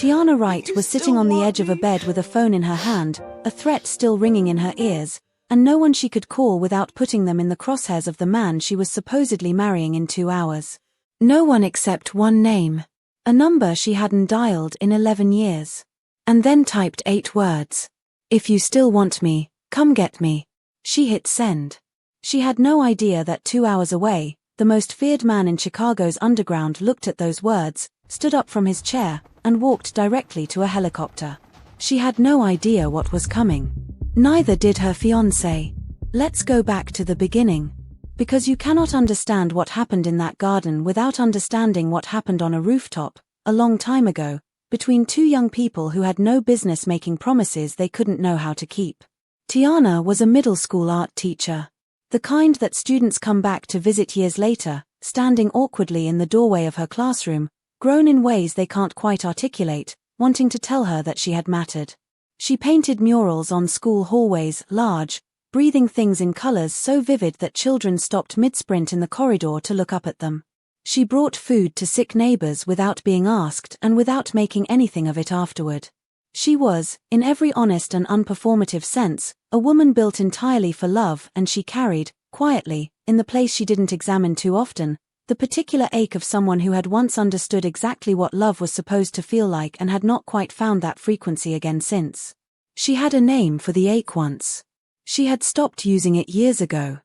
Tiana Wright was sitting on the edge of a bed with a phone in her hand, a threat still ringing in her ears, and no one she could call without putting them in the crosshairs of the man she was supposedly marrying in 2 hours. No one except one name. A number she hadn't dialed in 11 years. And then typed 8 words. "If you still want me, come get me." She hit send. She had no idea that 2 hours away, the most feared man in Chicago's underground looked at those words, stood up from his chair, and walked directly to a helicopter. She had no idea what was coming. Neither did her fiancé. Let's go back to the beginning. Because you cannot understand what happened in that garden without understanding what happened on a rooftop, a long time ago, between 2 young people who had no business making promises they couldn't know how to keep. Tiana was a middle school art teacher. The kind that students come back to visit years later, standing awkwardly in the doorway of her classroom, grown in ways they can't quite articulate, wanting to tell her that she had mattered. She painted murals on school hallways, large, breathing things in colors so vivid that children stopped mid-sprint in the corridor to look up at them. She brought food to sick neighbors without being asked and without making anything of it afterward. She was, in every honest and unperformative sense, a woman built entirely for love, and she carried, quietly, in the place she didn't examine too often, the particular ache of someone who had once understood exactly what love was supposed to feel like and had not quite found that frequency again since. She had a name for the ache once. She had stopped using it years ago.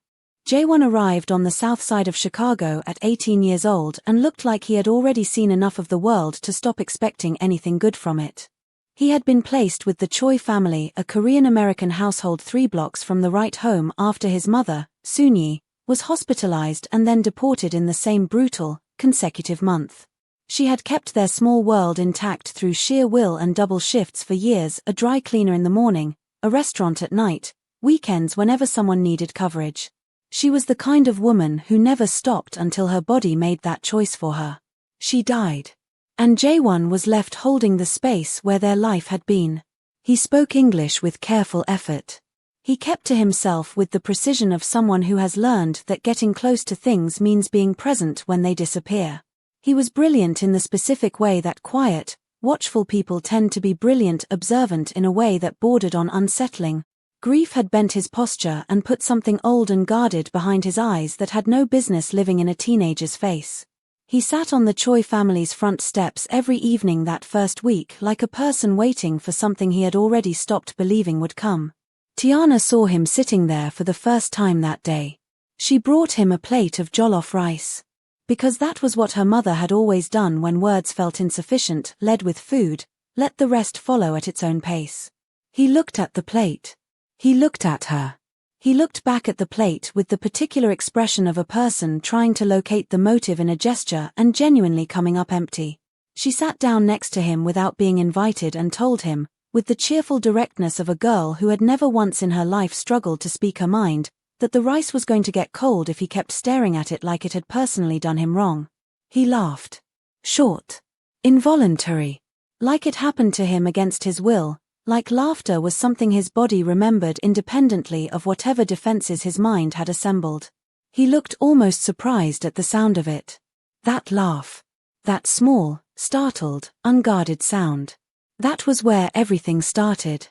Jae-won arrived on the south side of Chicago at 18 years old and looked like he had already seen enough of the world to stop expecting anything good from it. He had been placed with the Choi family, a Korean-American household 3 blocks from the Wright home after his mother, Soon-yi, was hospitalized and then deported in the same brutal, consecutive month. She had kept their small world intact through sheer will and double shifts for years, a dry cleaner in the morning, a restaurant at night, weekends whenever someone needed coverage. She was the kind of woman who never stopped until her body made that choice for her. She died. And Jae-won was left holding the space where their life had been. He spoke English with careful effort. He kept to himself with the precision of someone who has learned that getting close to things means being present when they disappear. He was brilliant in the specific way that quiet, watchful people tend to be brilliant, observant in a way that bordered on unsettling. Grief had bent his posture and put something old and guarded behind his eyes that had no business living in a teenager's face. He sat on the Choi family's front steps every evening that first week like a person waiting for something he had already stopped believing would come. Tiana saw him sitting there for the first time that day. She brought him a plate of jollof rice. Because that was what her mother had always done when words felt insufficient, led with food, let the rest follow at its own pace. He looked at the plate. He looked at her. He looked back at the plate with the particular expression of a person trying to locate the motive in a gesture and genuinely coming up empty. She sat down next to him without being invited and told him, with the cheerful directness of a girl who had never once in her life struggled to speak her mind, that the rice was going to get cold if he kept staring at it like it had personally done him wrong. He laughed. Short. Involuntary. Like it happened to him against his will. Like laughter was something his body remembered independently of whatever defenses his mind had assembled. He looked almost surprised at the sound of it. That laugh. That small, startled, unguarded sound. That was where everything started.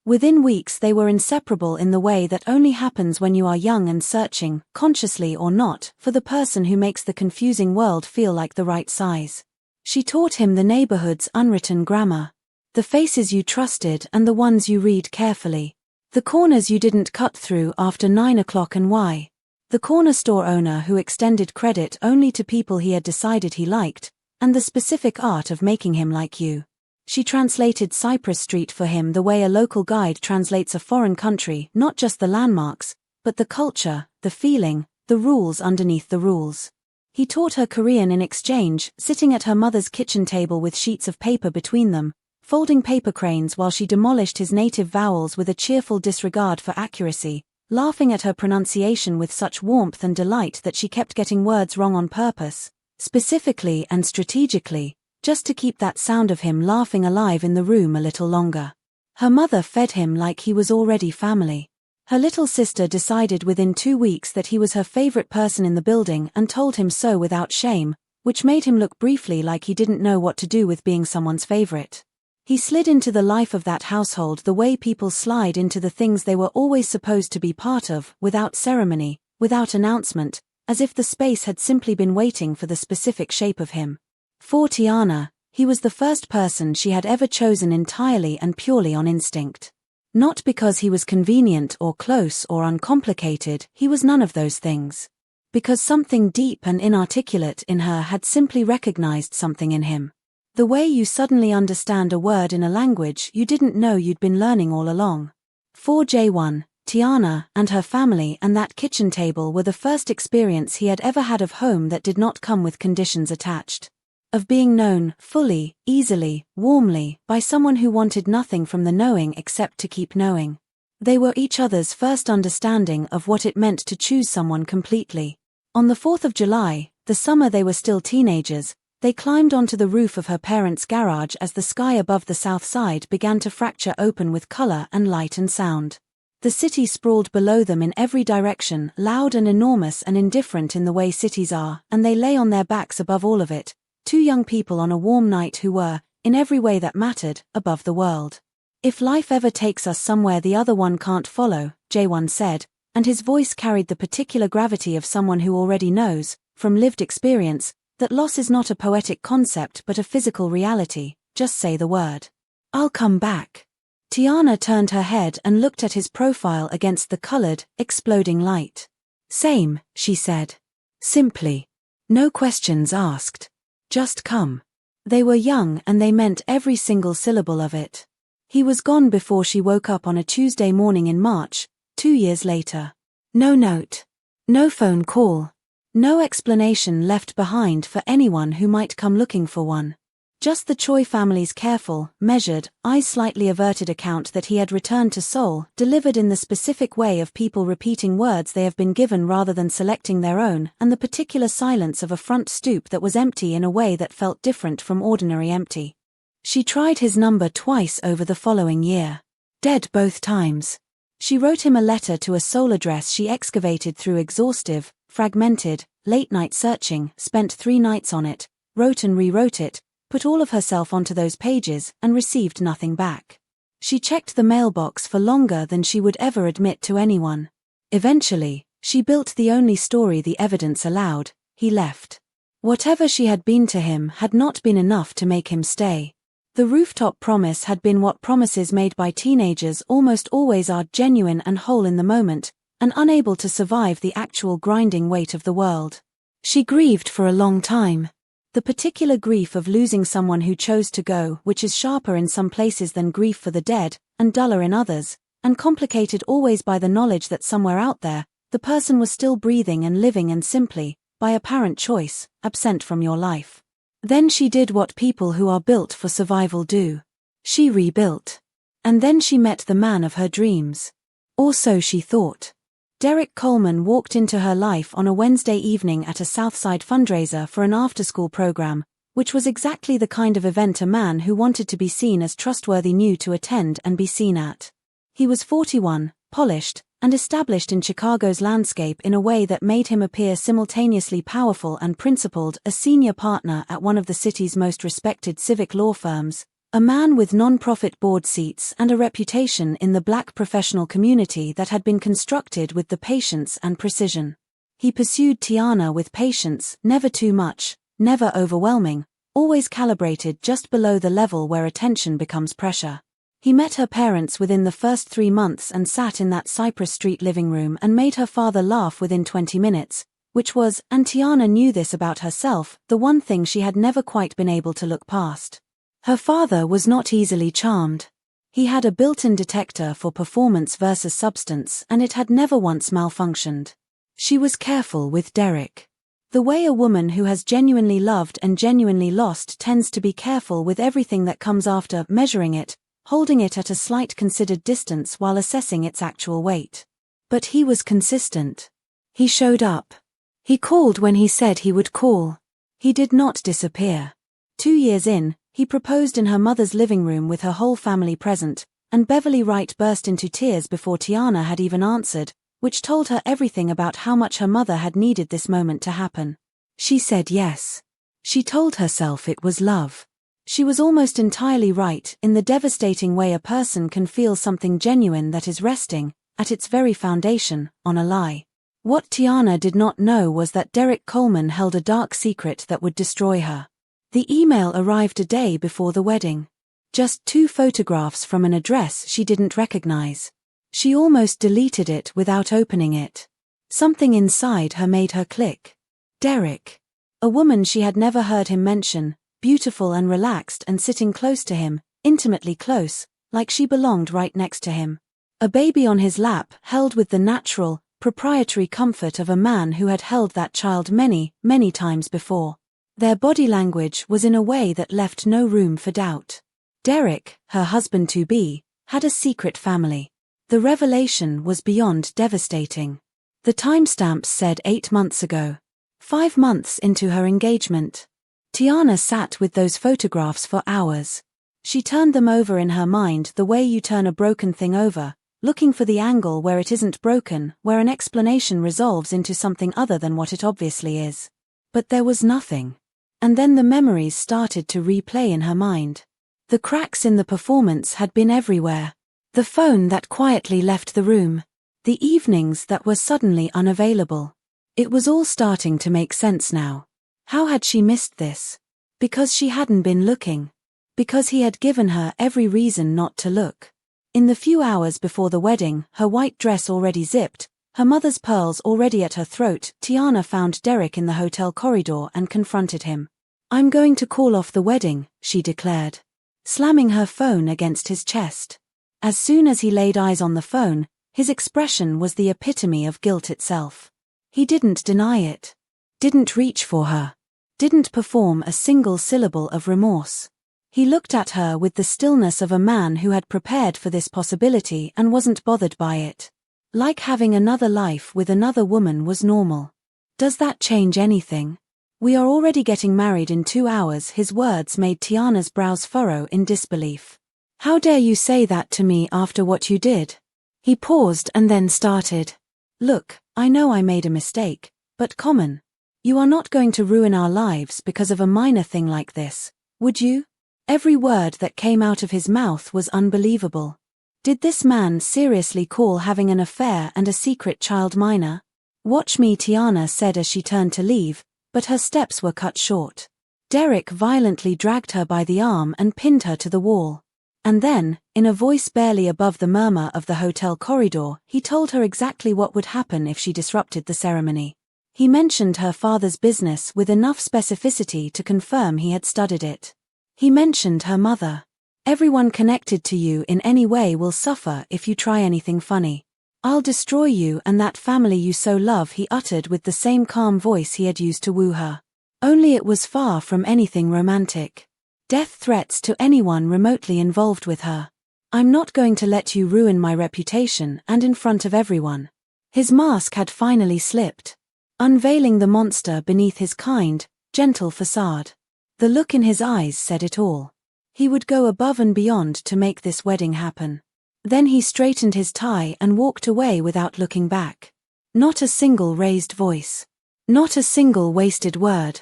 Within weeks they were inseparable in the way that only happens when you are young and searching, consciously or not, for the person who makes the confusing world feel like the right size. She taught him the neighborhood's unwritten grammar. The faces you trusted and the ones you read carefully. The corners you didn't cut through after 9 o'clock and why. The corner store owner who extended credit only to people he had decided he liked, and the specific art of making him like you. She translated Cypress Street for him the way a local guide translates a foreign country, not just the landmarks, but the culture, the feeling, the rules underneath the rules. He taught her Korean in exchange, sitting at her mother's kitchen table with sheets of paper between them, folding paper cranes while she demolished his native vowels with a cheerful disregard for accuracy, laughing at her pronunciation with such warmth and delight that she kept getting words wrong on purpose, specifically and strategically, just to keep that sound of him laughing alive in the room a little longer. Her mother fed him like he was already family. Her little sister decided within 2 weeks that he was her favorite person in the building and told him so without shame, which made him look briefly like he didn't know what to do with being someone's favorite. He slid into the life of that household the way people slide into the things they were always supposed to be part of, without ceremony, without announcement, as if the space had simply been waiting for the specific shape of him. For Tiana, he was the first person she had ever chosen entirely and purely on instinct. Not because he was convenient or close or uncomplicated, he was none of those things. Because something deep and inarticulate in her had simply recognized something in him. The way you suddenly understand a word in a language you didn't know you'd been learning all along. For Jae-won, Tiana and her family and that kitchen table were the first experience he had ever had of home that did not come with conditions attached. Of being known, fully, easily, warmly, by someone who wanted nothing from the knowing except to keep knowing. They were each other's first understanding of what it meant to choose someone completely. On the 4th of July, the summer they were still teenagers, they climbed onto the roof of her parents' garage as the sky above the south side began to fracture open with color and light and sound. The city sprawled below them in every direction, loud and enormous and indifferent in the way cities are, and they lay on their backs above all of it. Two young people on a warm night who were, in every way that mattered, above the world. If life ever takes us somewhere the other one can't follow, Jae-won said, and his voice carried the particular gravity of someone who already knows, from lived experience, that loss is not a poetic concept but a physical reality. Just say the word. I'll come back. Tiana turned her head and looked at his profile against the colored, exploding light. Same, she said. Simply. No questions asked. Just come. They were young and they meant every single syllable of it. He was gone before she woke up on a Tuesday morning in March, 2 years later. No note. No phone call. No explanation left behind for anyone who might come looking for one. Just the Choi family's careful, measured, eyes slightly averted account that he had returned to Seoul, delivered in the specific way of people repeating words they have been given rather than selecting their own, and the particular silence of a front stoop that was empty in a way that felt different from ordinary empty. She tried his number twice over the following year. Dead both times. She wrote him a letter to a Seoul address she excavated through exhaustive, fragmented, late-night searching, spent 3 nights on it, wrote and rewrote it, put all of herself onto those pages, and received nothing back. She checked the mailbox for longer than she would ever admit to anyone. Eventually, she built the only story the evidence allowed: he left. Whatever she had been to him had not been enough to make him stay. The rooftop promise had been what promises made by teenagers almost always are: genuine and whole in the moment, and unable to survive the actual grinding weight of the world. She grieved for a long time. The particular grief of losing someone who chose to go, which is sharper in some places than grief for the dead, and duller in others, and complicated always by the knowledge that somewhere out there, the person was still breathing and living and simply, by apparent choice, absent from your life. Then she did what people who are built for survival do. She rebuilt. And then she met the man of her dreams. Or so she thought. Derek Coleman walked into her life on a Wednesday evening at a Southside fundraiser for an after-school program, which was exactly the kind of event a man who wanted to be seen as trustworthy knew to attend and be seen at. He was 41, polished, and established in Chicago's landscape in a way that made him appear simultaneously powerful and principled, a senior partner at one of the city's most respected civic law firms, a man with non-profit board seats and a reputation in the black professional community that had been constructed with the patience and precision. He pursued Tiana with patience, never too much, never overwhelming, always calibrated just below the level where attention becomes pressure. He met her parents within the first 3 months and sat in that Cypress Street living room and made her father laugh within 20 minutes, which was, and Tiana knew this about herself, the one thing she had never quite been able to look past. Her father was not easily charmed. He had a built-in detector for performance versus substance, and it had never once malfunctioned. She was careful with Derek. The way a woman who has genuinely loved and genuinely lost tends to be careful with everything that comes after, measuring it, holding it at a slight considered distance while assessing its actual weight. But he was consistent. He showed up. He called when he said he would call. He did not disappear. 2 years in, he proposed in her mother's living room with her whole family present, and Beverly Wright burst into tears before Tiana had even answered, which told her everything about how much her mother had needed this moment to happen. She said yes. She told herself it was love. She was almost entirely right in the devastating way a person can feel something genuine that is resting, at its very foundation, on a lie. What Tiana did not know was that Derek Coleman held a dark secret that would destroy her. The email arrived a day before the wedding. Just 2 photographs from an address she didn't recognize. She almost deleted it without opening it. Something inside her made her click. Derek. A woman she had never heard him mention, beautiful and relaxed and sitting close to him, intimately close, like she belonged right next to him. A baby on his lap, held with the natural, proprietary comfort of a man who had held that child many, many times before. Their body language was in a way that left no room for doubt. Derek, her husband-to-be, had a secret family. The revelation was beyond devastating. The timestamps said 8 months ago. 5 months into her engagement. Tiana sat with those photographs for hours. She turned them over in her mind the way you turn a broken thing over, looking for the angle where it isn't broken, where an explanation resolves into something other than what it obviously is. But there was nothing. And then the memories started to replay in her mind. The cracks in the performance had been everywhere. The phone that quietly left the room. The evenings that were suddenly unavailable. It was all starting to make sense now. How had she missed this? Because she hadn't been looking. Because he had given her every reason not to look. In the few hours before the wedding, her white dress already zipped, her mother's pearls already at her throat, Tiana found Derek in the hotel corridor and confronted him. "I'm going to call off the wedding," she declared, slamming her phone against his chest. As soon as he laid eyes on the phone, his expression was the epitome of guilt itself. He didn't deny it. Didn't reach for her. Didn't perform a single syllable of remorse. He looked at her with the stillness of a man who had prepared for this possibility and wasn't bothered by it. Like having another life with another woman was normal. Does that change anything? "We are already getting married in 2 hours," his words made Tiana's brows furrow in disbelief. "How dare you say that to me after what you did?" He paused and then started. "Look, I know I made a mistake, but Common, you are not going to ruin our lives because of a minor thing like this, would you?" Every word that came out of his mouth was unbelievable. Did this man seriously call having an affair and a secret child minor? "Watch me," Tiana said as she turned to leave, but her steps were cut short. Derek violently dragged her by the arm and pinned her to the wall. And then, in a voice barely above the murmur of the hotel corridor, he told her exactly what would happen if she disrupted the ceremony. He mentioned her father's business with enough specificity to confirm he had studied it. He mentioned her mother. "Everyone connected to you in any way will suffer if you try anything funny. I'll destroy you and that family you so love," he uttered with the same calm voice he had used to woo her. Only it was far from anything romantic. Death threats to anyone remotely involved with her. "I'm not going to let you ruin my reputation and in front of everyone." His mask had finally slipped, unveiling the monster beneath his kind, gentle facade. The look in his eyes said it all. He would go above and beyond to make this wedding happen. Then he straightened his tie and walked away without looking back. Not a single raised voice. Not a single wasted word.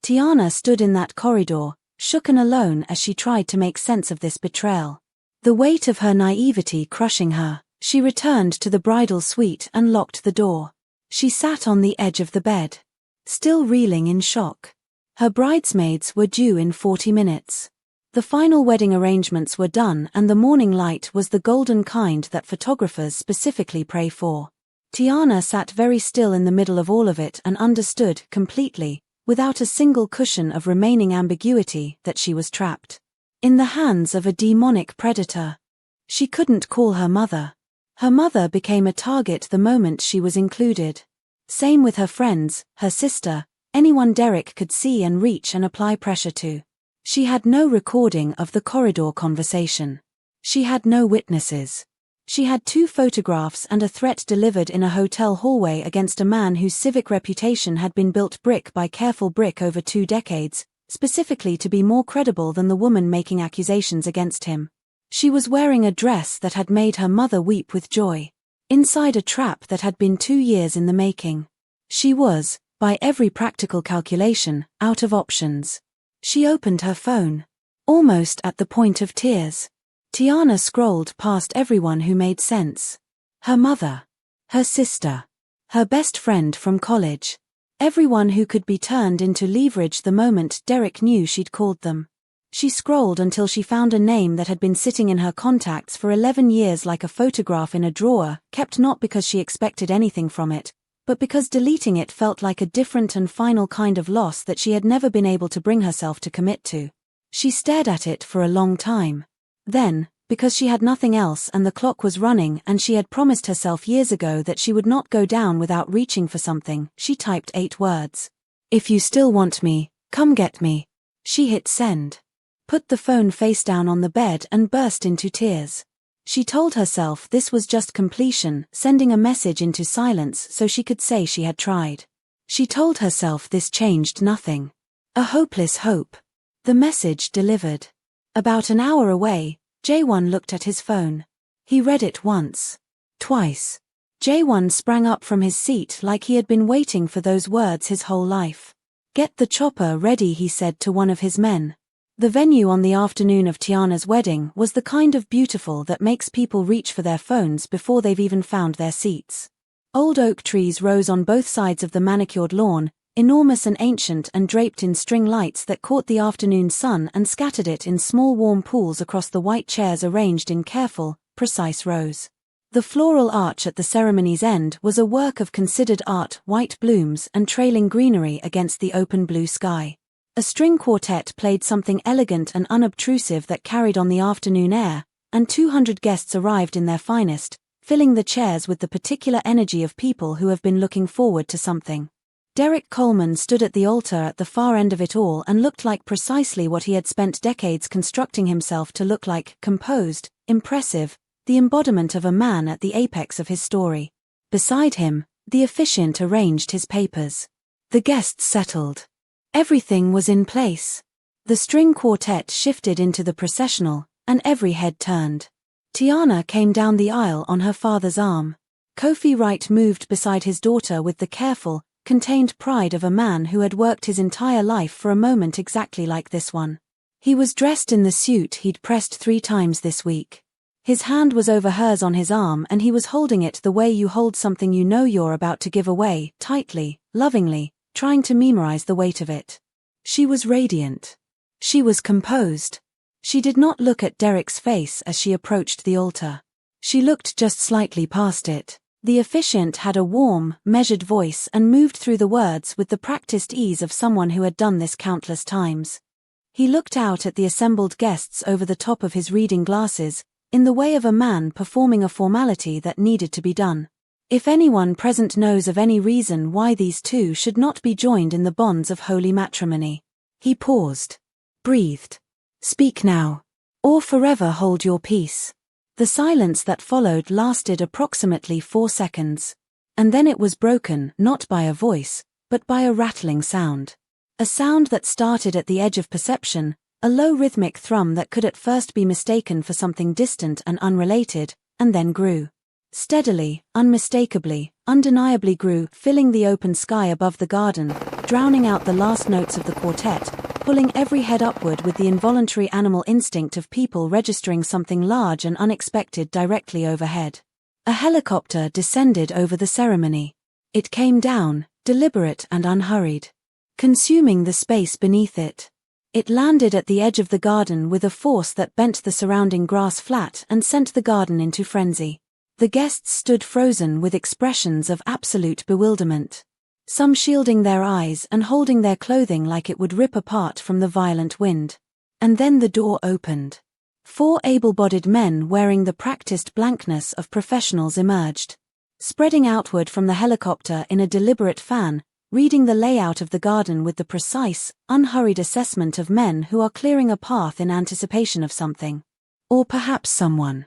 Tiana stood in that corridor, shook and alone as she tried to make sense of this betrayal. The weight of her naivety crushing her, she returned to the bridal suite and locked the door. She sat on the edge of the bed, still reeling in shock. Her bridesmaids were due in 40 minutes. The final wedding arrangements were done and the morning light was the golden kind that photographers specifically pray for. Tiana sat very still in the middle of all of it and understood, completely, without a single cushion of remaining ambiguity, that she was trapped. In the hands of a demonic predator. She couldn't call her mother. Her mother became a target the moment she was included. Same with her friends, her sister, anyone Derek could see and reach and apply pressure to. She had no recording of the corridor conversation. She had no witnesses. She had 2 photographs and a threat delivered in a hotel hallway against a man whose civic reputation had been built brick by careful brick over 2 decades, specifically to be more credible than the woman making accusations against him. She was wearing a dress that had made her mother weep with joy. Inside a trap that had been 2 years in the making. She was, by every practical calculation, out of options. She opened her phone. Almost at the point of tears. Tiana scrolled past everyone who made sense. Her mother. Her sister. Her best friend from college. Everyone who could be turned into leverage the moment Derek knew she'd called them. She scrolled until she found a name that had been sitting in her contacts for 11 years like a photograph in a drawer, kept not because she expected anything from it, but because deleting it felt like a different and final kind of loss that she had never been able to bring herself to commit to. She stared at it for a long time. Then, because she had nothing else and the clock was running and she had promised herself years ago that she would not go down without reaching for something, she typed 8 words. "If you still want me, come get me." She hit send. Put the phone face down on the bed and burst into tears. She told herself this was just completion, sending a message into silence so she could say she had tried. She told herself this changed nothing. A hopeless hope. The message delivered. About an hour away, Jae-won looked at his phone. He read it once. Twice. Jae-won sprang up from his seat like he had been waiting for those words his whole life. "Get the chopper ready," he said to one of his men. The venue on the afternoon of Tiana's wedding was the kind of beautiful that makes people reach for their phones before they've even found their seats. Old oak trees rose on both sides of the manicured lawn, enormous and ancient and draped in string lights that caught the afternoon sun and scattered it in small warm pools across the white chairs arranged in careful, precise rows. The floral arch at the ceremony's end was a work of considered art, white blooms and trailing greenery against the open blue sky. A string quartet played something elegant and unobtrusive that carried on the afternoon air, and 200 guests arrived in their finest, filling the chairs with the particular energy of people who have been looking forward to something. Derek Coleman stood at the altar at the far end of it all and looked like precisely what he had spent decades constructing himself to look like: composed, impressive, the embodiment of a man at the apex of his story. Beside him, the officiant arranged his papers. The guests settled. Everything was in place. The string quartet shifted into the processional, and every head turned. Tiana came down the aisle on her father's arm. Kofi Wright moved beside his daughter with the careful, contained pride of a man who had worked his entire life for a moment exactly like this one. He was dressed in the suit he'd pressed 3 times this week. His hand was over hers on his arm and he was holding it the way you hold something you know you're about to give away, tightly, lovingly, trying to memorize the weight of it. She was radiant. She was composed. She did not look at Derek's face as she approached the altar. She looked just slightly past it. The officiant had a warm, measured voice and moved through the words with the practiced ease of someone who had done this countless times. He looked out at the assembled guests over the top of his reading glasses, in the way of a man performing a formality that needed to be done. If anyone present knows of any reason why these two should not be joined in the bonds of holy matrimony. He paused. Breathed. Speak now. Or forever hold your peace. The silence that followed lasted approximately 4 seconds. And then it was broken not by a voice, but by a rattling sound. A sound that started at the edge of perception, a low rhythmic thrum that could at first be mistaken for something distant and unrelated, and then grew. Steadily, unmistakably, undeniably grew, filling the open sky above the garden, drowning out the last notes of the quartet, pulling every head upward with the involuntary animal instinct of people registering something large and unexpected directly overhead. A helicopter descended over the ceremony. It came down, deliberate and unhurried, consuming the space beneath it. It landed at the edge of the garden with a force that bent the surrounding grass flat and sent the garden into frenzy. The guests stood frozen with expressions of absolute bewilderment. Some shielding their eyes and holding their clothing like it would rip apart from the violent wind. And then the door opened. 4 able-bodied men wearing the practiced blankness of professionals emerged. Spreading outward from the helicopter in a deliberate fan, reading the layout of the garden with the precise, unhurried assessment of men who are clearing a path in anticipation of something. Or perhaps someone.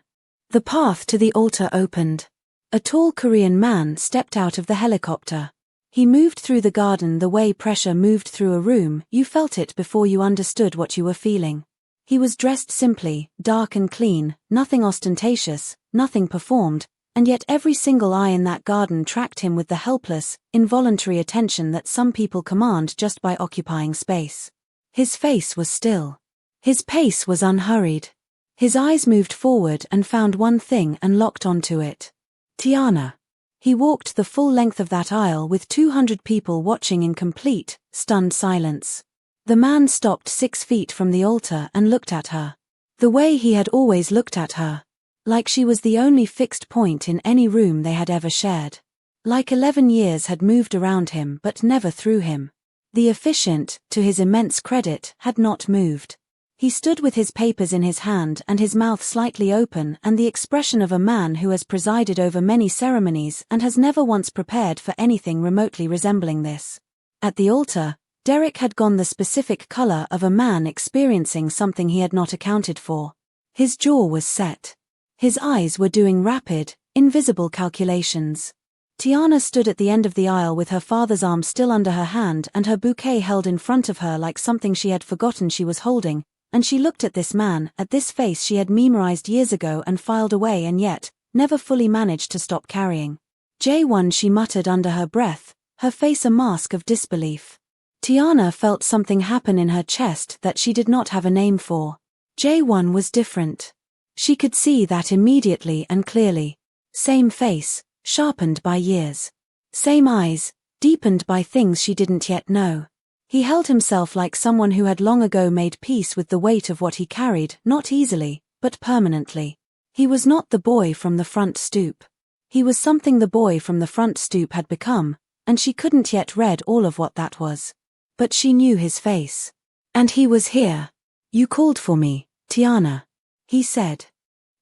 The path to the altar opened. A tall Korean man stepped out of the helicopter. He moved through the garden the way pressure moved through a room. You felt it before you understood what you were feeling. He was dressed simply, dark and clean, nothing ostentatious, nothing performed, and yet every single eye in that garden tracked him with the helpless, involuntary attention that some people command just by occupying space. His face was still. His pace was unhurried. His eyes moved forward and found one thing and locked onto it. Tiana. He walked the full length of that aisle with 200 people watching in complete, stunned silence. The man stopped 6 feet from the altar and looked at her. The way he had always looked at her. Like she was the only fixed point in any room they had ever shared. Like 11 years had moved around him but never through him. The officiant, to his immense credit, had not moved. He stood with his papers in his hand and his mouth slightly open and the expression of a man who has presided over many ceremonies and has never once prepared for anything remotely resembling this. At the altar, Derek had gone the specific color of a man experiencing something he had not accounted for. His jaw was set. His eyes were doing rapid, invisible calculations. Tiana stood at the end of the aisle with her father's arm still under her hand and her bouquet held in front of her like something she had forgotten she was holding, and she looked at this man, at this face she had memorized years ago and filed away and yet, never fully managed to stop carrying. Jae-won, she muttered under her breath, her face a mask of disbelief. Tiana felt something happen in her chest that she did not have a name for. Jae-won was different. She could see that immediately and clearly. Same face, sharpened by years. Same eyes, deepened by things she didn't yet know. He held himself like someone who had long ago made peace with the weight of what he carried, not easily, but permanently. He was not the boy from the front stoop. He was something the boy from the front stoop had become, and she couldn't yet read all of what that was. But she knew his face. And he was here. You called for me, Tiana. He said.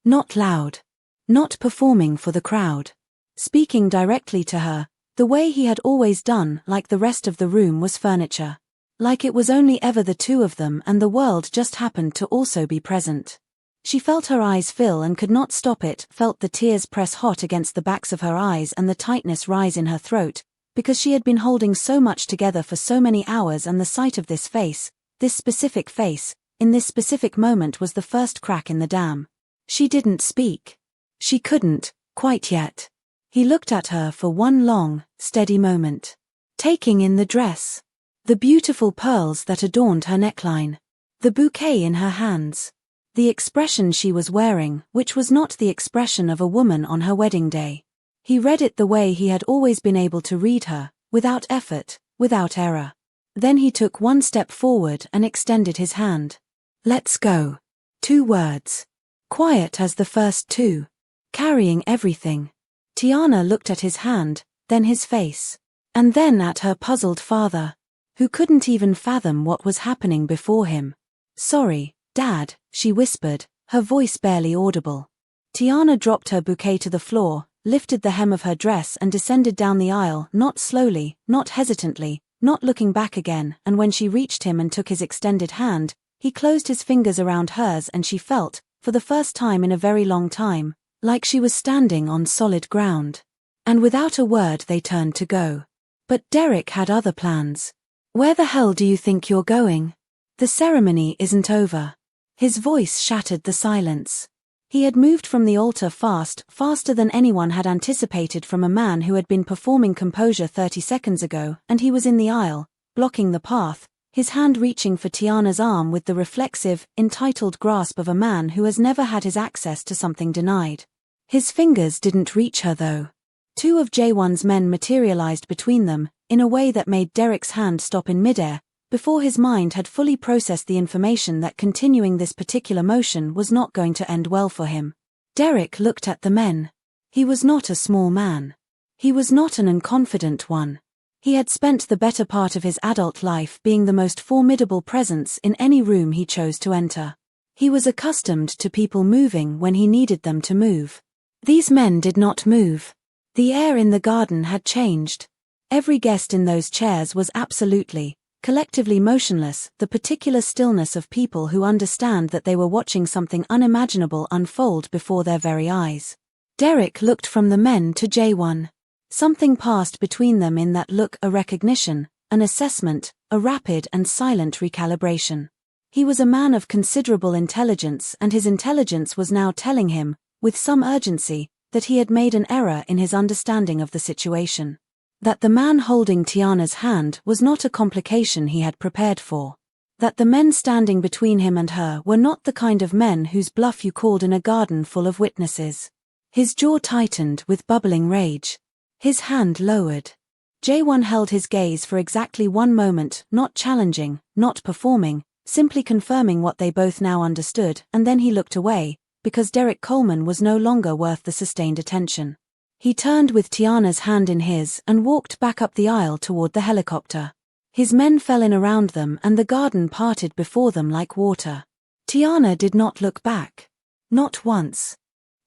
Not loud. Not performing for the crowd. Speaking directly to her, the way he had always done, like the rest of the room was furniture. Like it was only ever the two of them and the world just happened to also be present. She felt her eyes fill and could not stop it, felt the tears press hot against the backs of her eyes and the tightness rise in her throat, because she had been holding so much together for so many hours and the sight of this face, this specific face, in this specific moment was the first crack in the dam. She didn't speak. She couldn't, quite yet. He looked at her for one long, steady moment. Taking in the dress. The beautiful pearls that adorned her neckline. The bouquet in her hands. The expression she was wearing, which was not the expression of a woman on her wedding day. He read it the way he had always been able to read her, without effort, without error. Then he took one step forward and extended his hand. Let's go. 2 words. Quiet as the first 2. Carrying everything. Tiana looked at his hand, then his face. And then at her puzzled father, who couldn't even fathom what was happening before him. Sorry, Dad, she whispered, her voice barely audible. Tiana dropped her bouquet to the floor, lifted the hem of her dress and descended down the aisle, not slowly, not hesitantly, not looking back again, and when she reached him and took his extended hand, he closed his fingers around hers and she felt, for the first time in a very long time, like she was standing on solid ground. And without a word they turned to go. But Derek had other plans. Where the hell do you think you're going? The ceremony isn't over. His voice shattered the silence. He had moved from the altar faster than anyone had anticipated from a man who had been performing composure 30 seconds ago, and he was in the aisle, blocking the path, his hand reaching for Tiana's arm with the reflexive, entitled grasp of a man who has never had his access to something denied. His fingers didn't reach her though. 2 of Jae-won's men materialized between them, in a way that made Derek's hand stop in midair, before his mind had fully processed the information that continuing this particular motion was not going to end well for him. Derek looked at the men. He was not a small man. He was not an unconfident one. He had spent the better part of his adult life being the most formidable presence in any room he chose to enter. He was accustomed to people moving when he needed them to move. These men did not move. The air in the garden had changed. Every guest in those chairs was absolutely, collectively motionless, the particular stillness of people who understand that they were watching something unimaginable unfold before their very eyes. Derek looked from the men to Jae-won. Something passed between them in that look, a recognition, an assessment, a rapid and silent recalibration. He was a man of considerable intelligence and his intelligence was now telling him, with some urgency, that he had made an error in his understanding of the situation. That the man holding Tiana's hand was not a complication he had prepared for. That the men standing between him and her were not the kind of men whose bluff you called in a garden full of witnesses. His jaw tightened with bubbling rage. His hand lowered. Jae-won held his gaze for exactly 1 moment, not challenging, not performing, simply confirming what they both now understood, and then he looked away, because Derek Coleman was no longer worth the sustained attention. He turned with Tiana's hand in his and walked back up the aisle toward the helicopter. His men fell in around them and the garden parted before them like water. Tiana did not look back. Not once.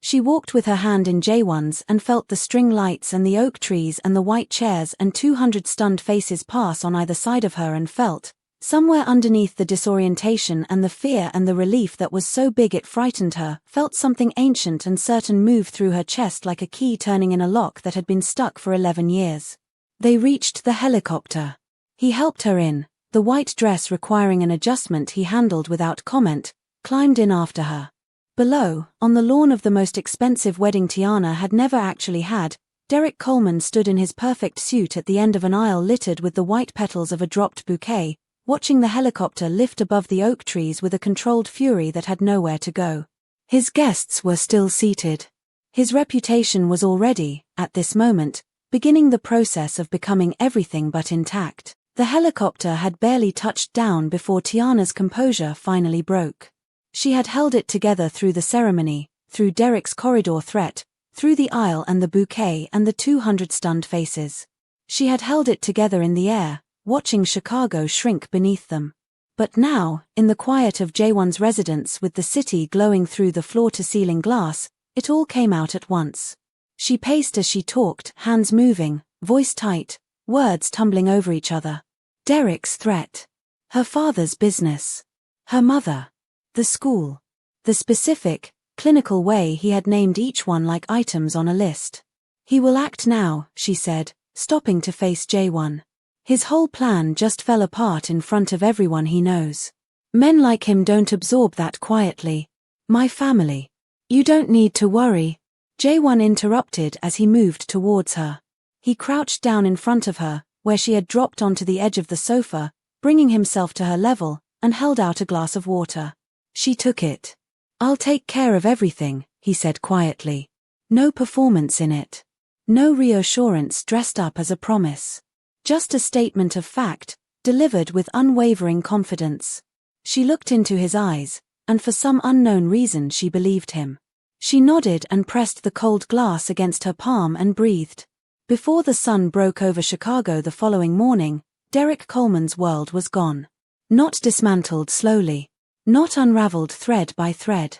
She walked with her hand in Jae-won's and felt the string lights and the oak trees and the white chairs and 200 stunned faces pass on either side of her, and felt, somewhere underneath the disorientation and the fear and the relief that was so big it frightened her, felt something ancient and certain move through her chest like a key turning in a lock that had been stuck for 11 years. They reached the helicopter. He helped her in, the white dress requiring an adjustment he handled without comment, climbed in after her. Below, on the lawn of the most expensive wedding Tiana had never actually had, Derek Coleman stood in his perfect suit at the end of an aisle littered with the white petals of a dropped bouquet, watching the helicopter lift above the oak trees with a controlled fury that had nowhere to go. His guests were still seated. His reputation was already, at this moment, beginning the process of becoming everything but intact. The helicopter had barely touched down before Tiana's composure finally broke. She had held it together through the ceremony, through Derek's corridor threat, through the aisle and the bouquet and the 200 stunned faces. She had held it together in the air, watching Chicago shrink beneath them. But now, in the quiet of Jae-won's residence with the city glowing through the floor-to-ceiling glass, it all came out at once. She paced as she talked, hands moving, voice tight, words tumbling over each other. Derek's threat. Her father's business. Her mother. The school. The specific, clinical way he had named each one like items on a list. He will act now, she said, stopping to face Jae-won. His whole plan just fell apart in front of everyone he knows. Men like him don't absorb that quietly. My family. You don't need to worry. Jae-won interrupted as he moved towards her. He crouched down in front of her, where she had dropped onto the edge of the sofa, bringing himself to her level, and held out a glass of water. She took it. I'll take care of everything, he said quietly. No performance in it. No reassurance dressed up as a promise. Just a statement of fact, delivered with unwavering confidence. She looked into his eyes, and for some unknown reason she believed him. She nodded and pressed the cold glass against her palm and breathed. Before the sun broke over Chicago the following morning, Derek Coleman's world was gone. Not dismantled slowly. Not unraveled thread by thread.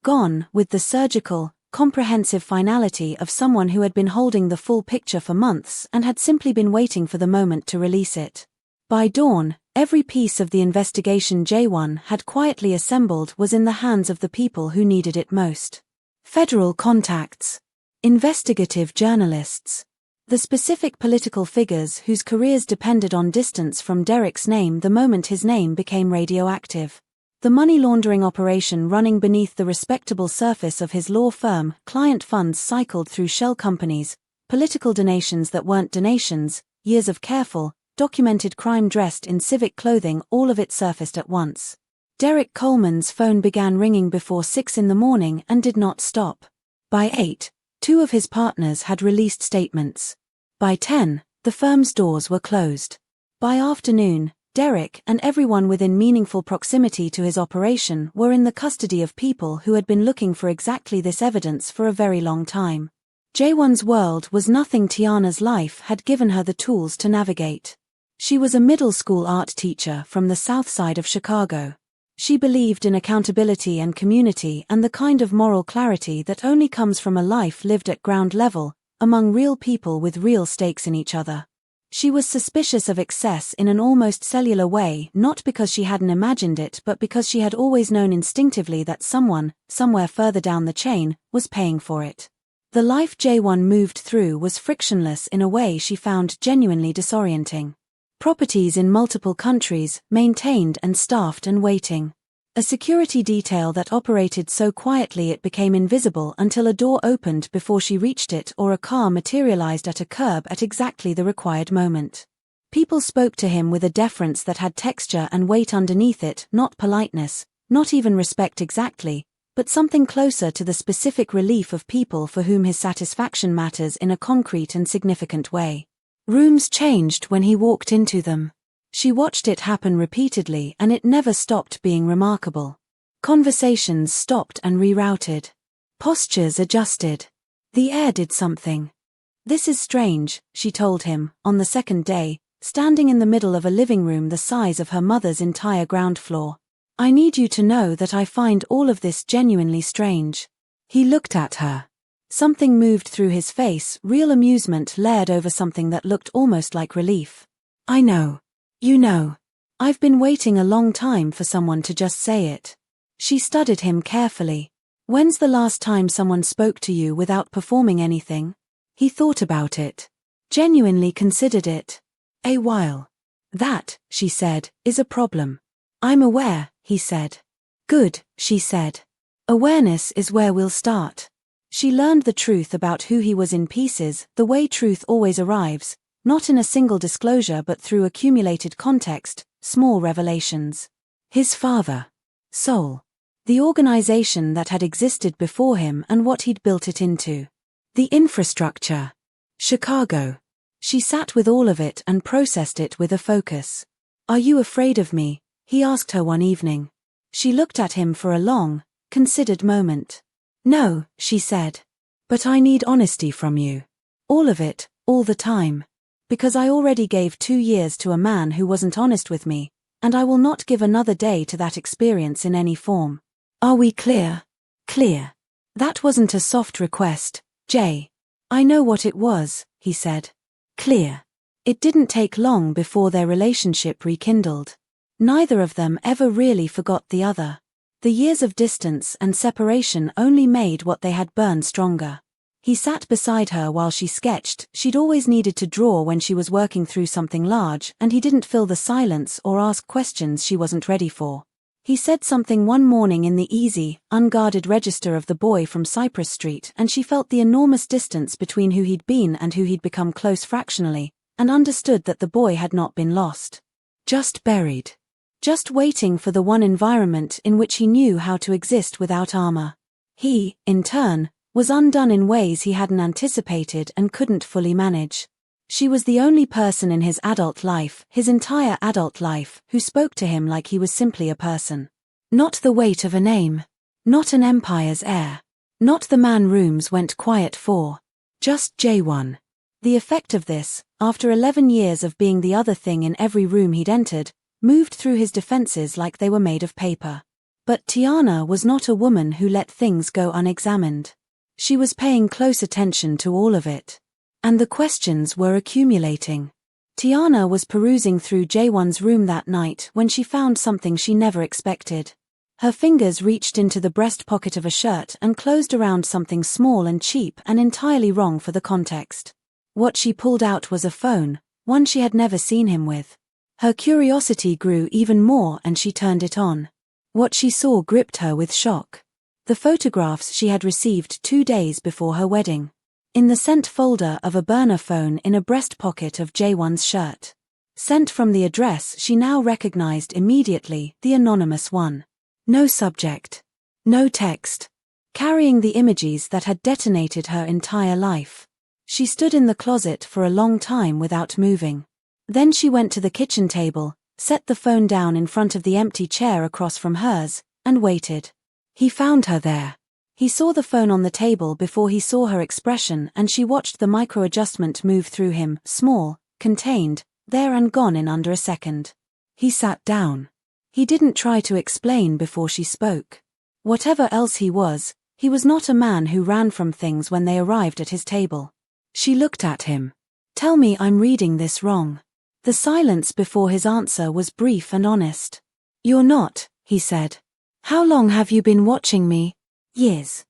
Gone with the surgical, comprehensive finality of someone who had been holding the full picture for months and had simply been waiting for the moment to release it. By dawn, every piece of the investigation Jae-won had quietly assembled was in the hands of the people who needed it most. Federal contacts. Investigative journalists. The specific political figures whose careers depended on distance from Derek's name the moment his name became radioactive. The money laundering operation running beneath the respectable surface of his law firm, client funds cycled through shell companies, political donations that weren't donations, years of careful, documented crime dressed in civic clothing, all of it surfaced at once. Derek Coleman's phone began ringing before 6 in the morning and did not stop. By 8, 2 of his partners had released statements. By 10, the firm's doors were closed. By afternoon, Derek and everyone within meaningful proximity to his operation were in the custody of people who had been looking for exactly this evidence for a very long time. Jae-won's world was nothing Tiana's life had given her the tools to navigate. She was a middle school art teacher from the south side of Chicago. She believed in accountability and community and the kind of moral clarity that only comes from a life lived at ground level, among real people with real stakes in each other. She was suspicious of excess in an almost cellular way, not because she hadn't imagined it but because she had always known instinctively that someone, somewhere further down the chain, was paying for it. The life Jae-won moved through was frictionless in a way she found genuinely disorienting. Properties in multiple countries, maintained and staffed and waiting. A security detail that operated so quietly it became invisible until a door opened before she reached it or a car materialized at a curb at exactly the required moment. People spoke to him with a deference that had texture and weight underneath it, not politeness, not even respect exactly, but something closer to the specific relief of people for whom his satisfaction matters in a concrete and significant way. Rooms changed when he walked into them. She watched it happen repeatedly, and it never stopped being remarkable. Conversations stopped and rerouted. Postures adjusted. The air did something. "This is strange," she told him, on the second day, standing in the middle of a living room the size of her mother's entire ground floor. "I need you to know that I find all of this genuinely strange." He looked at her. Something moved through his face, real amusement layered over something that looked almost like relief. "I know. You know. I've been waiting a long time for someone to just say it." She studied him carefully. "When's the last time someone spoke to you without performing anything?" He thought about it. Genuinely considered it. "A while." "That," she said, "is a problem." "I'm aware," he said. "Good," she said. "Awareness is where we'll start." She learned the truth about who he was in pieces, the way truth always arrives, not in a single disclosure but through accumulated context, small revelations. His father. Soul. The organization that had existed before him and what he'd built it into. The infrastructure. Chicago. She sat with all of it and processed it with a focus. "Are you afraid of me?" he asked her one evening. She looked at him for a long, considered moment. "No," she said. "But I need honesty from you. All of it, all the time. Because I already gave 2 years to a man who wasn't honest with me, and I will not give another day to that experience in any form. Are we clear?" "Clear." "That wasn't a soft request, Jay." "I know what it was," he said. "Clear." It didn't take long before their relationship rekindled. Neither of them ever really forgot the other. The years of distance and separation only made what they had burned stronger. He sat beside her while she sketched. She'd always needed to draw when she was working through something large, and he didn't fill the silence or ask questions she wasn't ready for. He said something one morning in the easy, unguarded register of the boy from Cypress Street, and she felt the enormous distance between who he'd been and who he'd become close fractionally, and understood that the boy had not been lost. Just buried. Just waiting for the one environment in which he knew how to exist without armor. He, in turn, was undone in ways he hadn't anticipated and couldn't fully manage. She was the only person in his adult life, his entire adult life, who spoke to him like he was simply a person. Not the weight of a name. Not an empire's heir. Not the man rooms went quiet for. Just Jae-won. The effect of this, after 11 years of being the other thing in every room he'd entered, moved through his defenses like they were made of paper. But Tiana was not a woman who let things go unexamined. She was paying close attention to all of it. And the questions were accumulating. Tiana was perusing through Jae-won's room that night when she found something she never expected. Her fingers reached into the breast pocket of a shirt and closed around something small and cheap and entirely wrong for the context. What she pulled out was a phone, one she had never seen him with. Her curiosity grew even more and she turned it on. What she saw gripped her with shock. The photographs she had received 2 days before her wedding. In the sent folder of a burner phone in a breast pocket of Jae-won's shirt. Sent from the address she now recognized immediately, the anonymous one. No subject. No text. Carrying the images that had detonated her entire life. She stood in the closet for a long time without moving. Then she went to the kitchen table, set the phone down in front of the empty chair across from hers, and waited. He found her there. He saw the phone on the table before he saw her expression, and she watched the micro-adjustment move through him, small, contained, there and gone in under a second. He sat down. He didn't try to explain before she spoke. Whatever else he was not a man who ran from things when they arrived at his table. She looked at him. "Tell me I'm reading this wrong." The silence before his answer was brief and honest. "You're not," he said. "How long have you been watching me?" "Years."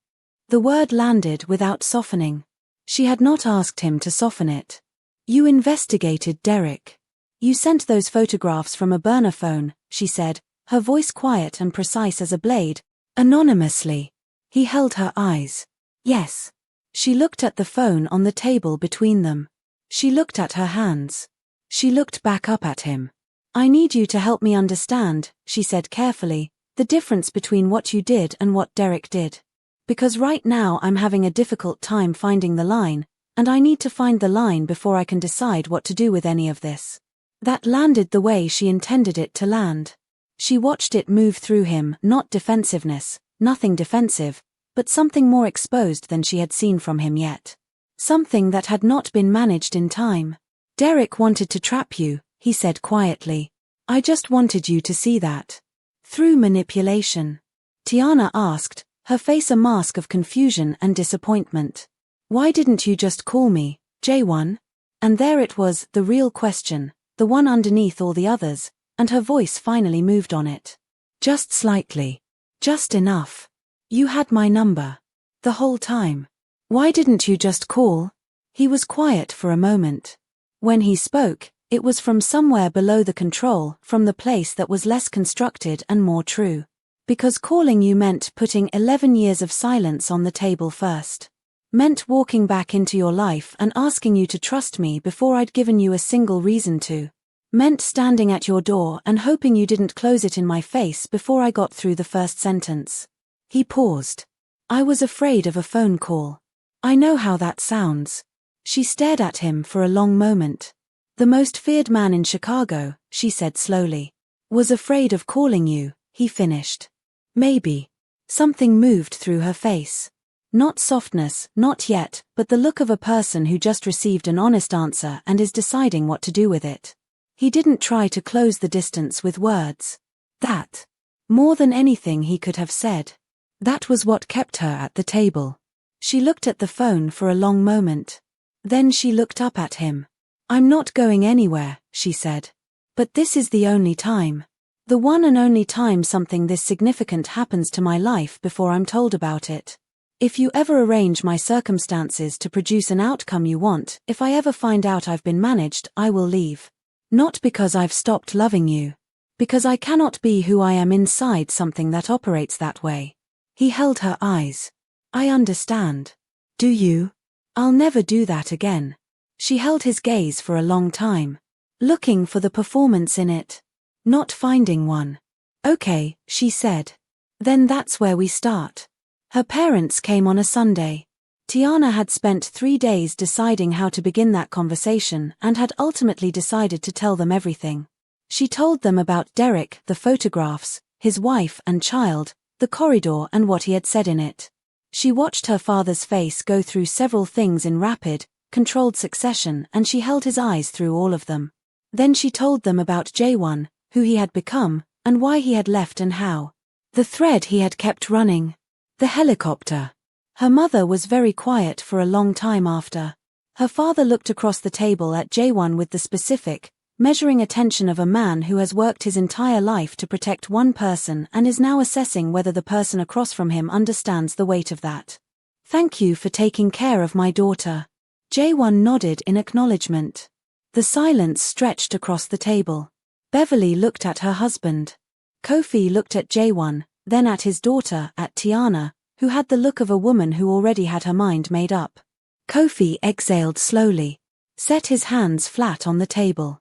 The word landed without softening. She had not asked him to soften it. "You investigated Derek. You sent those photographs from a burner phone," she said, her voice quiet and precise as a blade, "anonymously." He held her eyes. "Yes." She looked at the phone on the table between them. She looked at her hands. She looked back up at him. I need you to help me understand, she said carefully, the difference between what you did and what Derek did. Because right now I'm having a difficult time finding the line, and I need to find the line before I can decide what to do with any of this. That landed the way she intended it to land. She watched it move through him, not defensiveness, nothing defensive, but something more exposed than she had seen from him yet. Something that had not been managed in time. Derek wanted to trap you, he said quietly. I just wanted you to see that. Through manipulation. Tiana asked, her face a mask of confusion and disappointment. Why didn't you just call me, Jae-won? And there it was, the real question, the one underneath all the others, and her voice finally moved on it. Just slightly. Just enough. You had my number. The whole time. Why didn't you just call? He was quiet for a moment. When he spoke, it was from somewhere below the control, from the place that was less constructed and more true. Because calling you meant putting 11 years of silence on the table first. Meant walking back into your life and asking you to trust me before I'd given you a single reason to. Meant standing at your door and hoping you didn't close it in my face before I got through the first sentence. He paused. I was afraid of a phone call. I know how that sounds. She stared at him for a long moment. The most feared man in Chicago, she said slowly. Was afraid of calling you, he finished. Maybe. Something moved through her face. Not softness, not yet, but the look of a person who just received an honest answer and is deciding what to do with it. He didn't try to close the distance with words. That. More than anything he could have said. That was what kept her at the table. She looked at the phone for a long moment. Then she looked up at him. I'm not going anywhere, she said. But this is the only time. The one and only time something this significant happens to my life before I'm told about it. If you ever arrange my circumstances to produce an outcome you want, if I ever find out I've been managed, I will leave. Not because I've stopped loving you. Because I cannot be who I am inside something that operates that way. He held her eyes. I understand. Do you? I'll never do that again. She held his gaze for a long time. Looking for the performance in it. Not finding one. Okay, she said. Then that's where we start. Her parents came on a Sunday. Tiana had spent 3 days deciding how to begin that conversation and had ultimately decided to tell them everything. She told them about Derek, the photographs, his wife and child, the corridor and what he had said in it. She watched her father's face go through several things in rapid, controlled succession and she held his eyes through all of them. Then she told them about Jae-won, who he had become, and why he had left and how. The thread he had kept running. The helicopter. Her mother was very quiet for a long time after. Her father looked across the table at Jae-won with the specific, measuring attention of a man who has worked his entire life to protect one person and is now assessing whether the person across from him understands the weight of that. Thank you for taking care of my daughter. Jae-won nodded in acknowledgement. The silence stretched across the table. Beverly looked at her husband. Kofi looked at Jae-won, then at his daughter, at Tiana, who had the look of a woman who already had her mind made up. Kofi exhaled slowly. Set his hands flat on the table.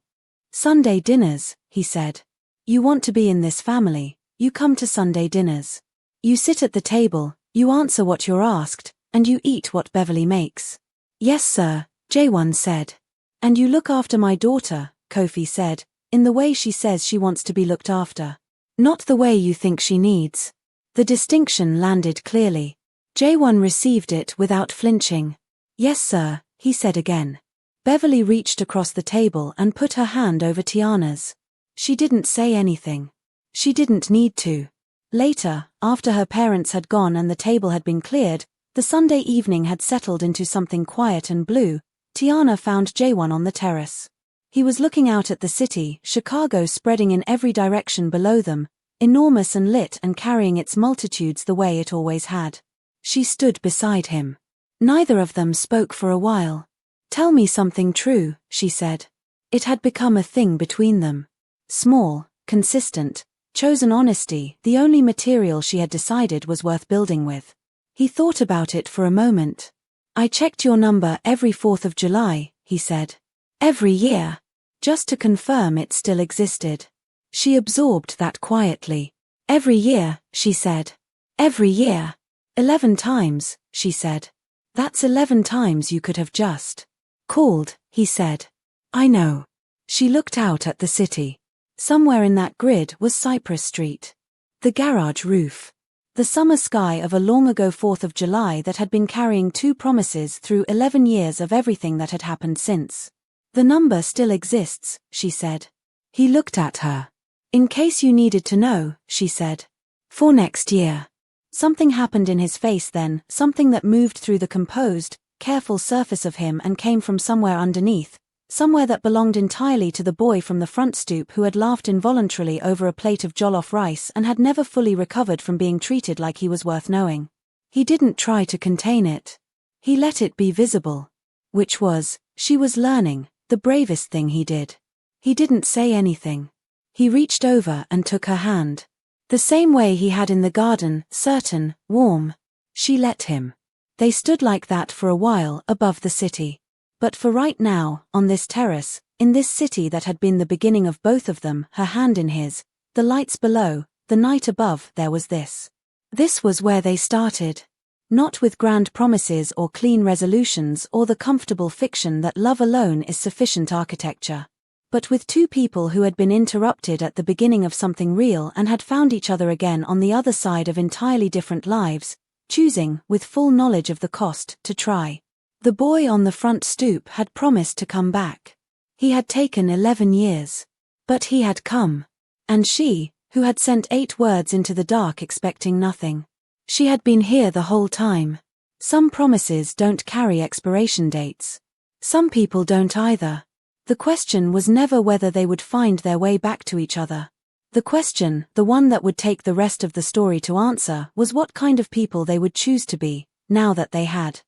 Sunday dinners, he said. You want to be in this family, you come to Sunday dinners. You sit at the table, you answer what you're asked, and you eat what Beverly makes. Yes sir, Jae-won said. And you look after my daughter, Kofi said, in the way she says she wants to be looked after. Not the way you think she needs. The distinction landed clearly. Jae-won received it without flinching. Yes sir, he said again. Beverly reached across the table and put her hand over Tiana's. She didn't say anything. She didn't need to. Later, after her parents had gone and the table had been cleared, the Sunday evening had settled into something quiet and blue, Tiana found Jae-won on the terrace. He was looking out at the city, Chicago spreading in every direction below them, enormous and lit and carrying its multitudes the way it always had. She stood beside him. Neither of them spoke for a while. Tell me something true, she said. It had become a thing between them. Small, consistent, chosen honesty, the only material she had decided was worth building with. He thought about it for a moment. I checked your number every 4th of July, he said. Every year. just to confirm it still existed. She absorbed that quietly. Every year, she said. Every year. 11 times, she said. That's 11 times you could have just called, he said. I know. She looked out at the city. Somewhere in that grid was Cypress Street. The garage roof. The summer sky of a long-ago 4th of July that had been carrying 2 promises through 11 years of everything that had happened since. The number still exists, she said. He looked at her. In case you needed to know, she said. For next year. Something happened in his face then, something that moved through the composed, careful surface of him and came from somewhere underneath, somewhere that belonged entirely to the boy from the front stoop who had laughed involuntarily over a plate of jollof rice and had never fully recovered from being treated like he was worth knowing. He didn't try to contain it. He let it be visible. Which was, she was learning, the bravest thing he did. He didn't say anything. He reached over and took her hand. The same way he had in the garden, certain, warm. She let him. They stood like that for a while above the city. But for right now, on this terrace, in this city that had been the beginning of both of them, her hand in his, the lights below, the night above, there was this. This was where they started. Not with grand promises or clean resolutions or the comfortable fiction that love alone is sufficient architecture. But with 2 people who had been interrupted at the beginning of something real and had found each other again on the other side of entirely different lives, choosing, with full knowledge of the cost, to try. The boy on the front stoop had promised to come back. He had taken 11 years. But he had come. And she, who had sent 8 words into the dark expecting nothing. She had been here the whole time. Some promises don't carry expiration dates. Some people don't either. The question was never whether they would find their way back to each other. The question, the one that would take the rest of the story to answer, was what kind of people they would choose to be, now that they had.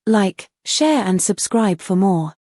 Like, share and subscribe for more.